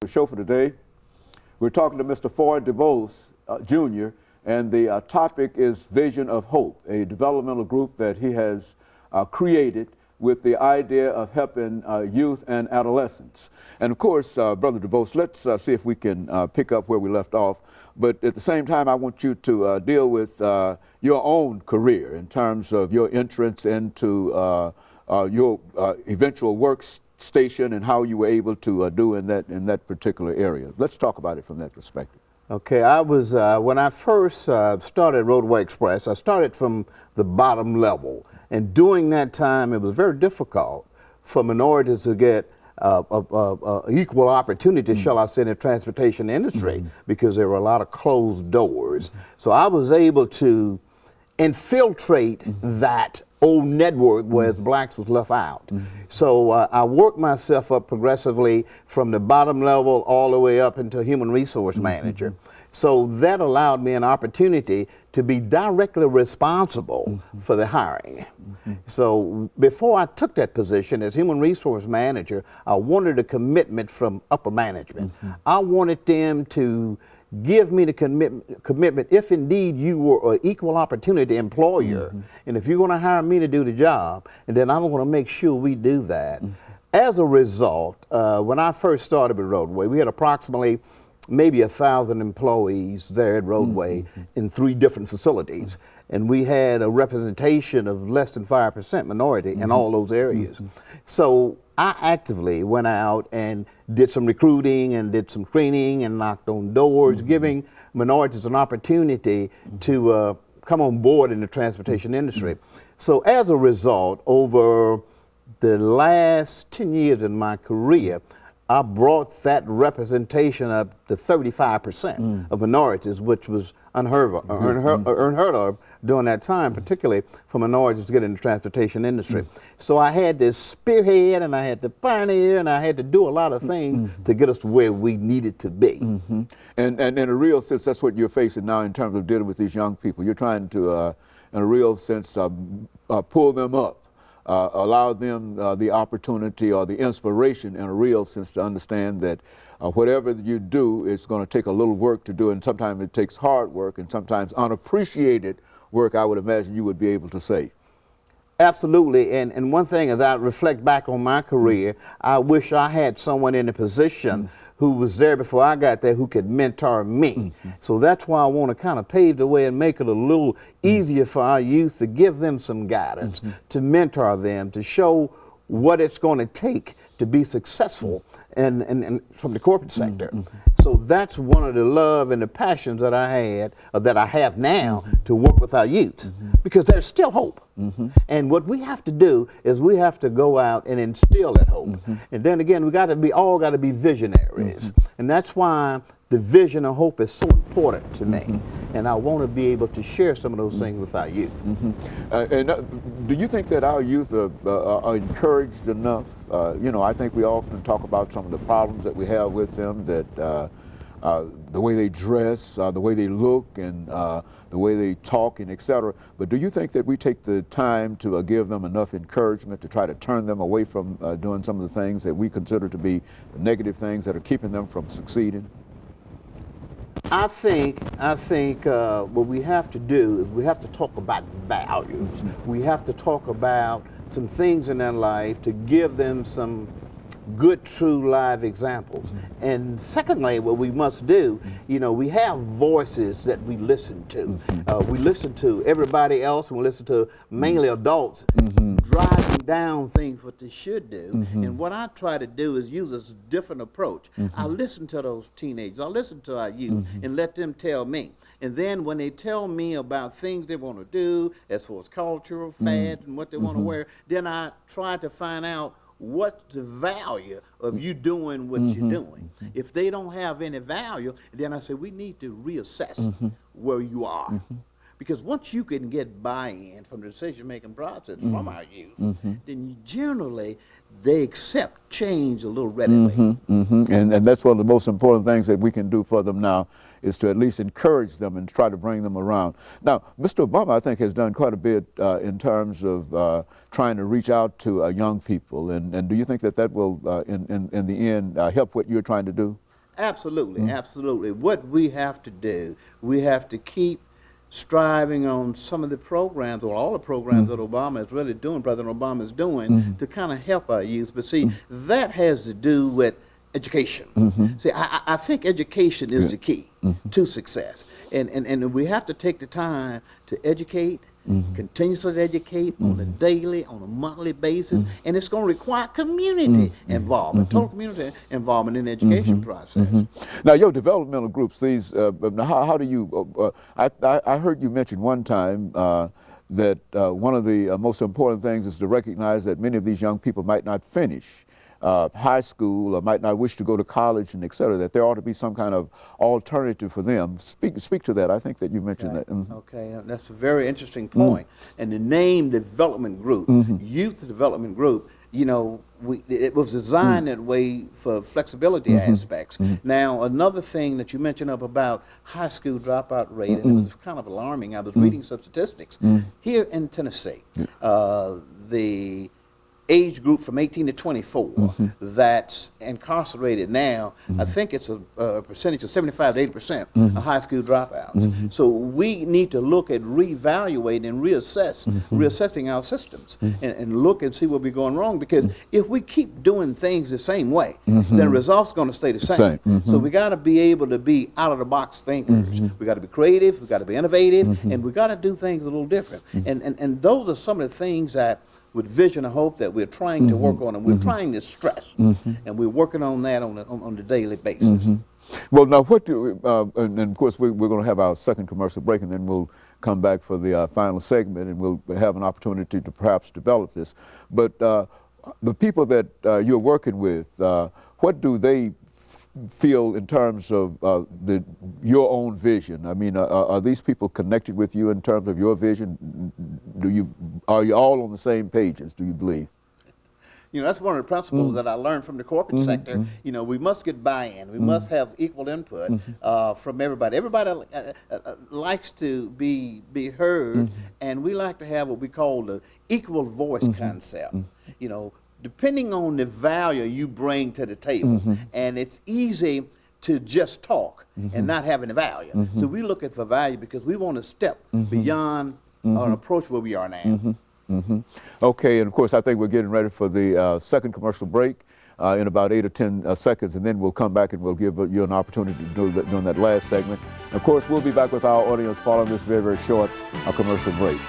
the show for today. We're talking to Mr. FDubose Jr., and the topic is Vision of Hope, a developmental group that he has created with the idea of helping youth and adolescents. And of course, Brother DuBose, let's see if we can pick up where we left off. But at the same time, I want you to deal with your own career in terms of your entrance into your eventual workstation and how you were able to do in that particular area. Let's talk about it from that perspective. Okay, I was, when I first started Roadway Express, I started from the bottom level. And during that time, it was very difficult for minorities to get equal opportunity, shall I say, in the transportation industry, because there were a lot of closed doors. So I was able to infiltrate that old network where blacks was left out. So I worked myself up progressively from the bottom level all the way up into human resource manager. So that allowed me an opportunity to be directly responsible for the hiring. So before I took that position as human resource manager, I wanted a commitment from upper management. I wanted them to give me the commitment if indeed you were an equal opportunity employer, and if you're going to hire me to do the job, and then I'm going to make sure we do that. As a result, when I first started with Roadway, we had approximately maybe 1,000 employees there at Roadway in 3 different facilities, and we had a representation of less than 5% minority in all those areas. So I actively went out and did some recruiting and did some training and knocked on doors, giving minorities an opportunity to come on board in the transportation industry. So as a result, over the last 10 years in my career, I brought that representation up to 35% of minorities, which was unheard of during that time, particularly for minorities to get in the transportation industry. So I had to spearhead, and I had to pioneer, and I had to do a lot of things to get us to where we needed to be. And in a real sense, that's what you're facing now in terms of dealing with these young people. You're trying to, in a real sense, pull them up. Allow them the opportunity or the inspiration in a real sense to understand that whatever you do, it's going to take a little work to do, and sometimes it takes hard work and sometimes unappreciated work, I would imagine you would be able to say. Absolutely, and one thing as I reflect back on my career, I wish I had someone in a position who was there before I got there who could mentor me. So that's why I want to kind of pave the way and make it a little easier for our youth to give them some guidance, to mentor them, to show what it's going to take to be successful and from the corporate sector. So that's one of the love and the passions that I had, or that I have now, to work with our youth, because there's still hope. And what we have to do is we have to go out and instill that hope. And then again, we all got to be visionaries. And that's why the vision of hope is so important to me. And I want to be able to share some of those things with our youth. And do you think that our youth are encouraged enough? You know, I think we often talk about some of the problems that we have with them, that the way they dress, the way they look, and the way they talk, and etc. But do you think that we take the time to give them enough encouragement to try to turn them away from doing some of the things that we consider to be the negative things that are keeping them from succeeding? I think what we have to do is we have to talk about values. We have to talk about some things in their life to give them some good, true, live examples. And secondly, what we must do, you know, we have voices that we listen to. We listen to everybody else, and we listen to mainly adults driving down things what they should do. And what I try to do is use a different approach. I listen to those teenagers, I listen to our youth, and let them tell me. And then when they tell me about things they want to do, as far as cultural fads and what they want to wear, then I try to find out what's the value of you doing what you're doing. If they don't have any value, then I say we need to reassess where you are. Because once you can get buy-in from the decision-making process from our youth, then generally they accept change a little readily. And that's one of the most important things that we can do for them now, is to at least encourage them and try to bring them around. Now, Mr. Obama, I think, has done quite a bit in terms of trying to reach out to young people. And do you think that that will, in the end, help what you're trying to do? Absolutely, absolutely. What we have to do, we have to keep striving on some of the programs, or all the programs that Obama is really doing, President Obama is doing, to kind of help our youth. But see, that has to do with education. See, I think education is the key to success. And we have to take the time to educate, continuously educate on a daily, on a monthly basis, and it's going to require community involvement, total community involvement in the education process. Now, your developmental groups, these, now how do you, I heard you mention one time that one of the most important things is to recognize that many of these young people might not finish high school, or might not wish to go to college, and et cetera, that there ought to be some kind of alternative for them. Speak to that. I think that you mentioned that. Okay, that's a very interesting point. And the name development group, youth development group, you know, it was designed that way for flexibility aspects. Now, another thing that you mentioned up about high school dropout rate, and it was kind of alarming. I was reading some statistics. Here in Tennessee, the age group from 18 to 24 that's incarcerated now, I think it's a percentage of 75 to 80% of high school dropouts. So we need to look at reevaluating and reassessing our systems and look and see what we're going wrong, because if we keep doing things the same way, then results are going to stay the same. So we got to be able to be out of the box thinkers. We got to be creative, we got to be innovative, and we got to do things a little different. And those are some of the things that with vision and hope that we're trying to work on, and we're trying to stress, and we're working on that on the daily basis. Well, now what do, and of course we're going to have our second commercial break, and then we'll come back for the final segment, and we'll have an opportunity to perhaps develop this. But the people that you're working with, what do they feel in terms of your own vision? I mean, are these people connected with you in terms of your vision? Are you all on the same pages, do you believe? You know, that's one of the principles that I learned from the corporate sector. You know, we must get buy-in. We must have equal input from everybody. Everybody likes to be heard, and we like to have what we call the equal voice concept. You know, depending on the value you bring to the table, and it's easy to just talk and not have any value. So we look at the value because we want to step beyond an approach where we are now. Okay, and of course I think we're getting ready for the second commercial break in about 8 or 10 seconds, and then we'll come back and we'll give you an opportunity to do that during that last segment. And of course we'll be back with our audience following this very, very short commercial break.